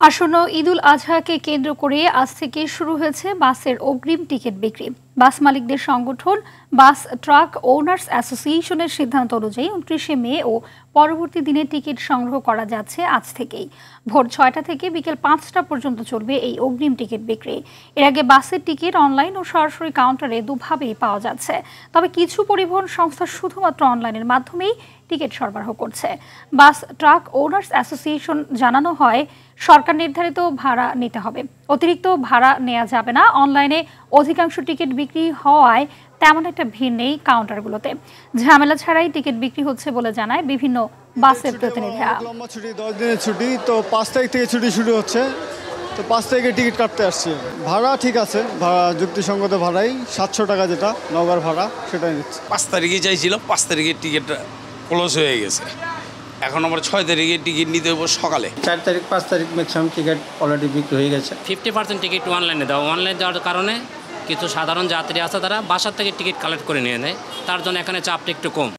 আসন্ন ঈদুল আজহাকে কেন্দ্র করে আজ থেকে শুরু হয়েছে বাসের অগ্রিম টিকিট বিক্রি। বাস মালিকদের সংগঠন বাস ট্রাক ওনার্স অ্যাসোসিয়েশনের সিদ্ধান্ত অনুযায়ী 29শে মে ও পরবর্তী দিনে টিকিট সংগ্রহ করা যাচ্ছে আজ থেকেই। ভোর 6টা থেকে বিকেল 5টা পর্যন্ত চলবে এই অগ্রিম টিকিট বিক্রি। এর আগে বাসের টিকিট অনলাইন ও সরাসরি কাউন্টারে দুভাবেই পাওয়া যাচ্ছে, তবে কিছু পরিবহন সংস্থা শুধুমাত্র অনলাইনের মাধ্যমেই টিকিট সরবরাহ করছে। বাস ট্রাক ওনার্স অ্যাসোসিয়েশন জানানো হয়, সরকার নির্ধারিত ভাড়া নিতে হবে, অতিরিক্ত ভাড়া নেওয়া যাবে না। অনলাইনে অধিকাংশ টিকিট বিক্রি হওয়ায় তেমন একটা ভিড় নেই কাউন্টারগুলোতে। ঝামেলা ছাড়াই টিকিট বিক্রি হচ্ছে বলে জানায় বিভিন্ন বাসের প্রতিনিধিরা। লম্বা ছুটি 10 দিনের ছুটি, তো 5 তারিখ থেকে ছুটি শুরু হচ্ছে, তো 5 তারিখে টিকিট কাটতে আসছি। ভাড়া ঠিক আছে, ভাড়া যুক্তিসঙ্গত ভাড়াই 700 টাকা, যেটা নগর ভাড়া সেটাই নিচ্ছে। 5 তারিখে চাইছিল, 5 তারিখের টিকিট ক্লোজ হয়ে গেছে। এখন আমরা 6 তারিখে টিকিট নিতে হবে সকালে। 4 তারিখ 5 তারিখ ম্যাক্সিমাম টিকিট অলরেডি বিক্রি হয়ে গেছে। 50% টিকিট অনলাইনে দেওয়া, অনলাইনে দেওয়ার কারণে কিছু সাধারণ যাত্রী আছে তারা বাসার থেকে টিকিট কালেক্ট করে নিয়ে নেয়, তার জন্য এখানে চাপটা একটু কম।